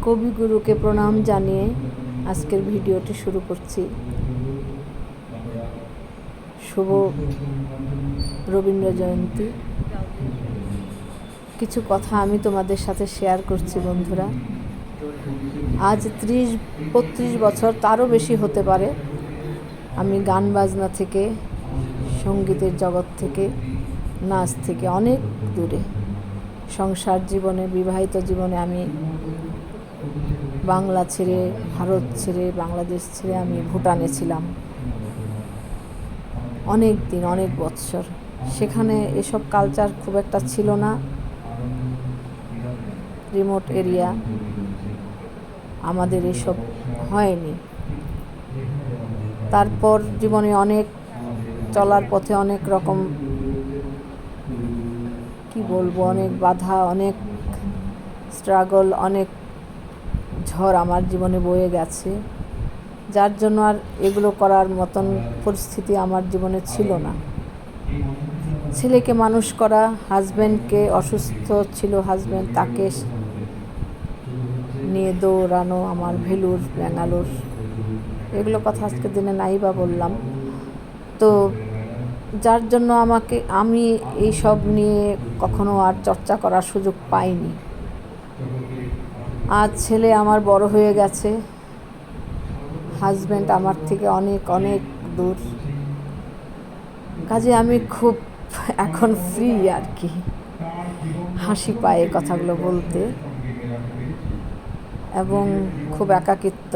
কবিগুরুকে প্রণাম জানিয়ে আজকের ভিডিওটি শুরু করছি। শুভ রবীন্দ্র জয়ন্তী। কিছু কথা আমি তোমাদের সাথে শেয়ার করছি বন্ধুরা। আজ 30-32 বছর, তারও বেশি হতে পারে, আমি গান বাজনা থেকে, সঙ্গীতের জগৎ থেকে, নাচ থেকে অনেক দূরে। সংসার জীবনে, বিবাহিত জীবনে আমি বাংলা ছেড়ে, ভারত ছেড়ে, বাংলাদেশ ছেড়ে আমি ভুটানে ছিলাম অনেক দিন, অনেক বৎসর। সেখানে এসব কালচার খুব একটা ছিল না, রিমোট এরিয়া, আমাদের এসব হয়নি। তারপর জীবনে অনেক চলার পথে অনেক রকম, কি বলবো, অনেক বাধা, অনেক স্ট্রাগল, অনেক ঝড় আমার জীবনে বয়ে গেছে, যার জন্য আর এগুলো করার মতন পরিস্থিতি আমার জীবনে ছিল না। ছেলেকে মানুষ করা, হাজব্যান্ডকে, অসুস্থ ছিল হাজব্যান্ড, তাকে নিয়ে দৌড়ানো, আমার ভেলুর, ব্যাঙ্গালোর, এগুলো কথা আজকের দিনে নাই বা বললাম। তো যার জন্য আমি এইসব নিয়ে কখনো আর চর্চা করার সুযোগ পাইনি। আজ ছেলে আমার বড় হয়ে গেছে, হাজব্যান্ড আমার থেকে অনেক অনেক দূর, কাজে আমি খুব এখন ফ্রি আর কি। হাসি পায় কথাগুলো বলতে, এবং খুব একাকিত্ব,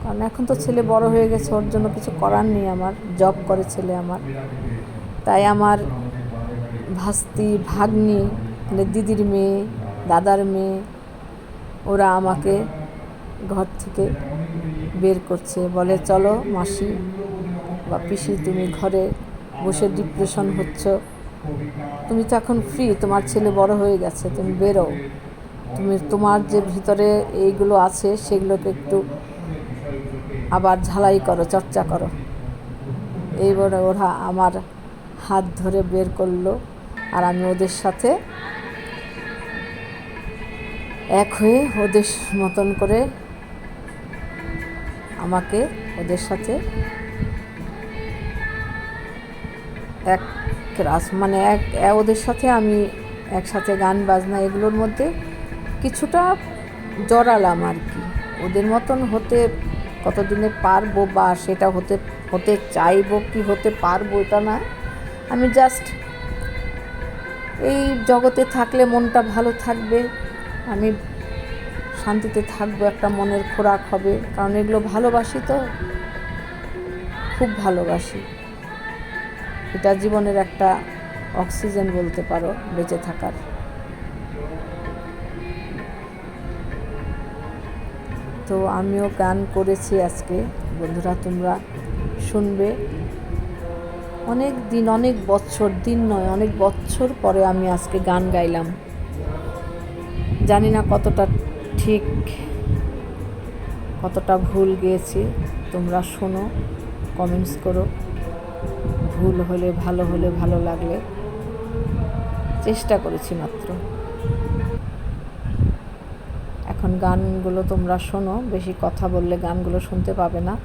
কারণ এখন তো ছেলে বড় হয়ে গেছে, ওর জন্য কিছু করার নেই। আমার জব করে ছেলে আমার, তাই আমার ভাস্তি, ভাগ্নি, মানে দিদির মেয়ে, দাদার মেয়ে, ওরা আমাকে ঘর থেকে বের করছে, বলে চলো মাসি বা পিসি, তুমি ঘরে বসে ডিপ্রেশন হচ্ছ, তুমি তো এখন ফ্রি, তোমার ছেলে বড় হয়ে গেছে, তুমি বেরো, তোমার যে ভিতরে এইগুলো আছে সেগুলোকে একটু আবার ঝালাই করো, চর্চা করো। এইবারে ওরা আমার হাত ধরে বের করলো, আর আমি ওদের সাথে এক হয়ে ওদের মতন করে আমাকে ওদের সাথে এক ক্লাস, মানে ওদের সাথে আমি একসাথে গান বাজনা এগুলোর মধ্যে কিছুটা জড়ালাম আর কি। ওদের মতন হতে কতদিনে পারবো, বা সেটা হতে চাইবো কি হতে পারবো এটা না, আমি জাস্ট এই জগতে থাকলে মনটা ভালো থাকবে, আমি শান্তিতে থাকবো, একটা মনের খোরাক হবে, কারণ এগুলো ভালোবাসি, তো খুব ভালোবাসি। এটা জীবনের একটা অক্সিজেন বলতে পারো বেঁচে থাকার। তো আমিও গান করেছি আজকে, বন্ধুরা তোমরা শুনবে। অনেক দিন, অনেক বছর, দিন নয় অনেক বছর পরে আমি আজকে গান গাইলাম। জানি না কতটা ঠিক, কতটা ভুল গেয়েছি, তোমরা শোনো, কমেন্টস করো। ভুল হলে, ভালো লাগলে, চেষ্টা করেছি মাত্র। এখন গানগুলো তোমরা শোনো, বেশি কথা বললে গানগুলো শুনতে পাবে না।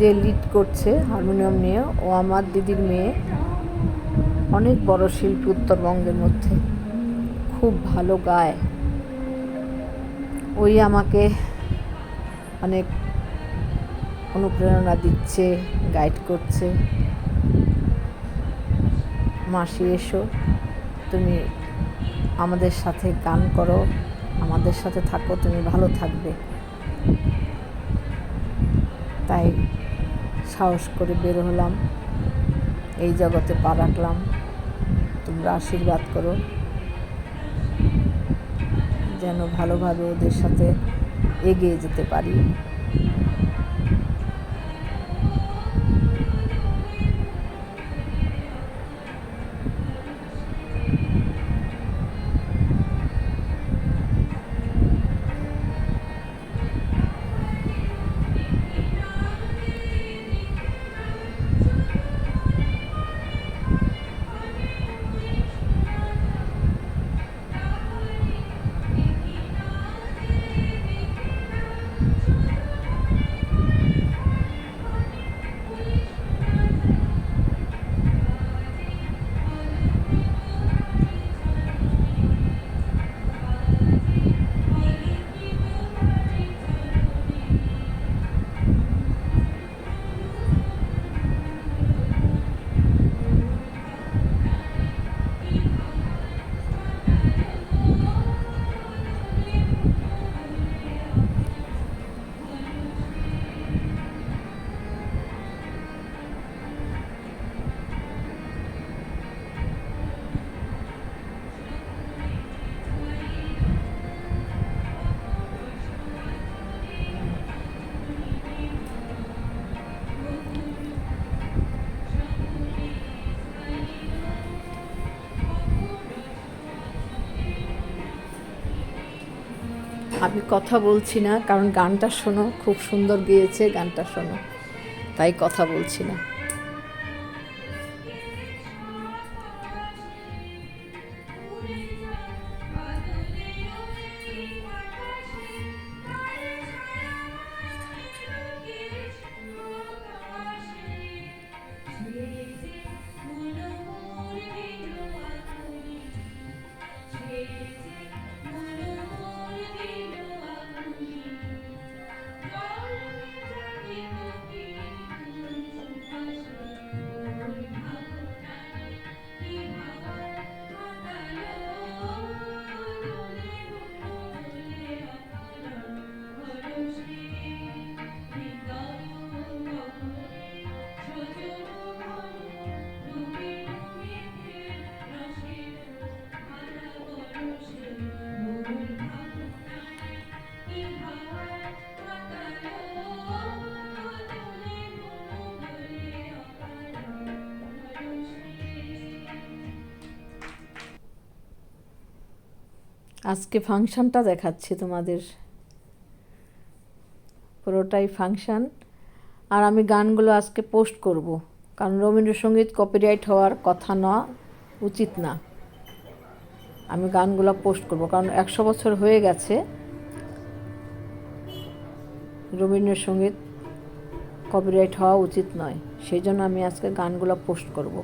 যে লিড করছে হারমোনিয়াম নিয়ে, ও আমার দিদির মেয়ে, অনেক বড় শিল্পী উত্তরবঙ্গের মধ্যে, খুব ভালো গায়। ওই আমাকে অনেক অনুপ্রেরণা দিচ্ছে, গাইড করছে, মাসি এসো, তুমি আমাদের সাথে গান করো, আমাদের সাথে থাকো, তুমি ভালো থাকবে। তাই সাহস করে বের হলাম, এই জগতে পা রাখলাম। তোমরা আশীর্বাদ করো যেন ভালোভাবে ওদের সাথে এগিয়ে যেতে পারি। আমি কথা বলছি না, কারণ গানটা শোনো, খুব সুন্দর গেয়েছে, গানটা শোনো, তাই কথা বলছি না। আজকে ফাংশনটা দেখাচ্ছি তোমাদের, পুরোটাই ফাংশন। আর আমি গানগুলো আজকে পোস্ট করব, কারণ রবীন্দ্রসঙ্গীত কপিরাইট হওয়ার কথা না, উচিত না। আমি গানগুলো পোস্ট করব, কারণ 100 বছর হয়ে গেছে রবীন্দ্রসঙ্গীত কপিরাইট হওয়া উচিত নয়, সেই জন্য আমি আজকে গানগুলো পোস্ট করব।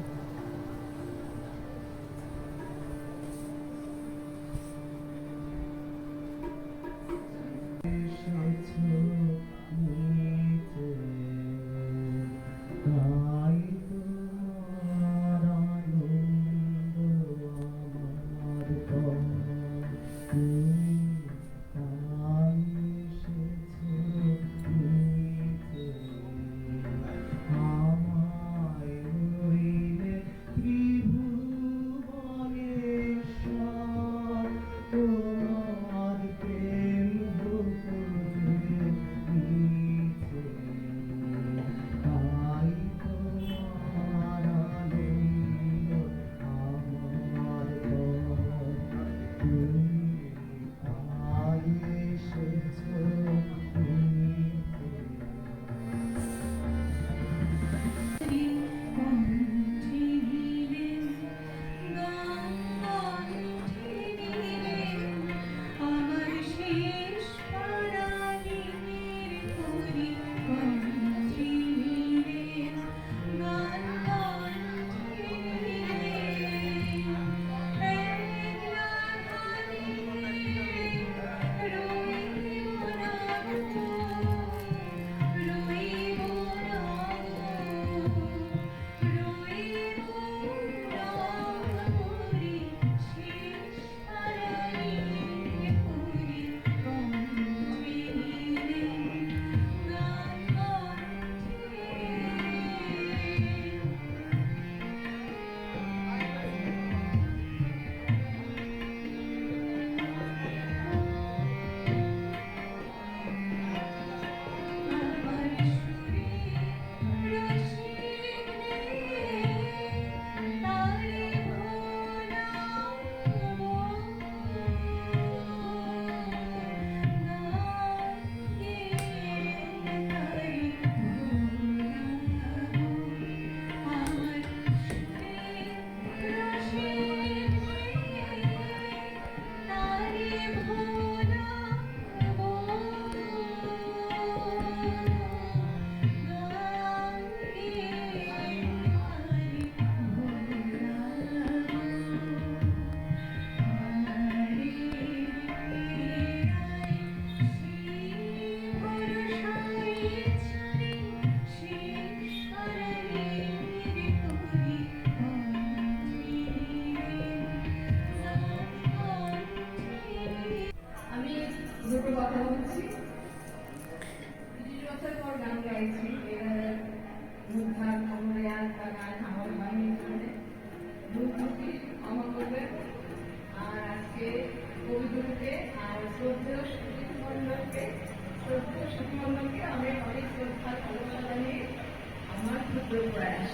কবিগুরুকে আর শ্রদ্ধেয় সুখী মণ্ডলকে আমি অনেক শ্রদ্ধা ভালোবাসা জানিয়ে আমার ক্ষুদ্র প্রয়াস।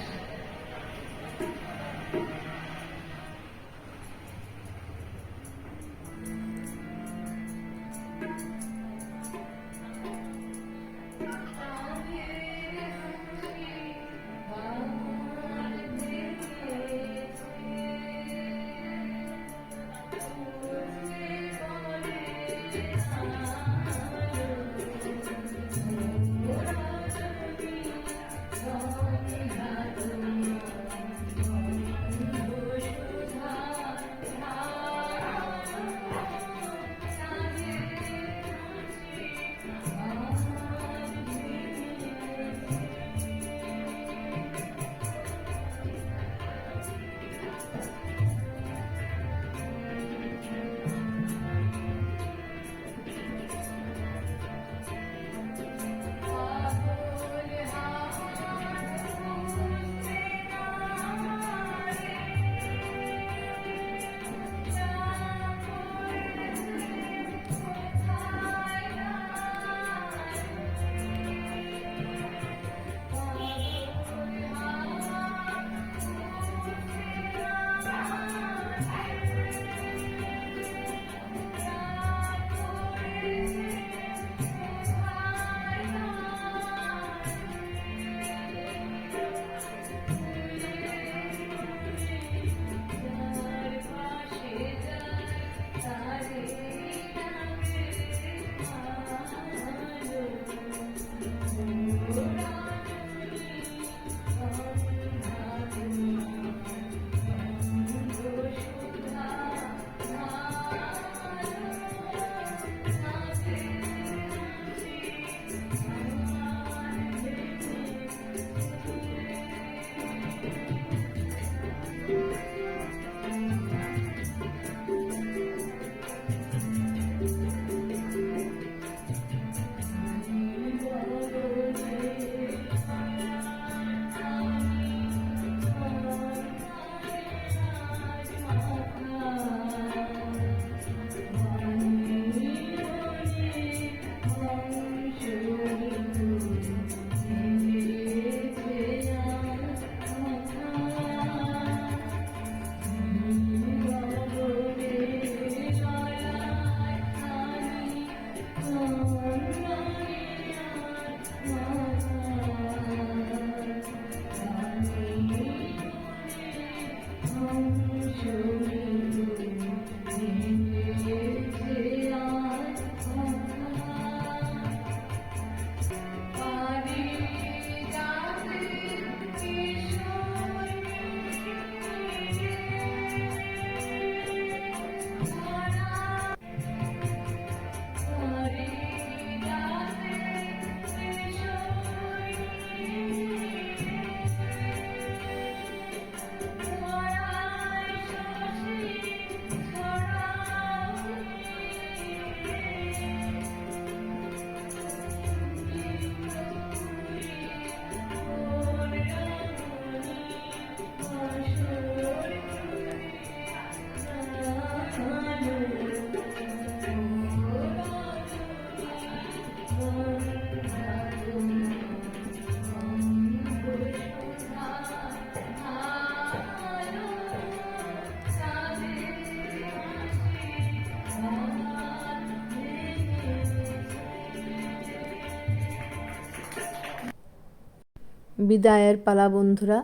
বিদায়ের পালা বন্ধুরা।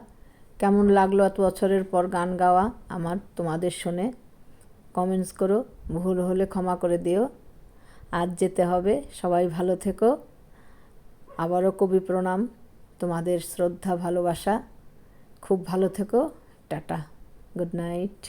কেমন লাগলো এত বছরের পর গান গাওয়া আমার তোমাদের শুনে? কমেন্টস করো, ভুল হলে ক্ষমা করে দিও। আজ যেতে হবে, সবাই ভালো থেকো। আবারও কবি প্রণাম, তোমাদের শ্রদ্ধা ভালোবাসা। খুব ভালো থেকো, টাটা, গুড নাইট।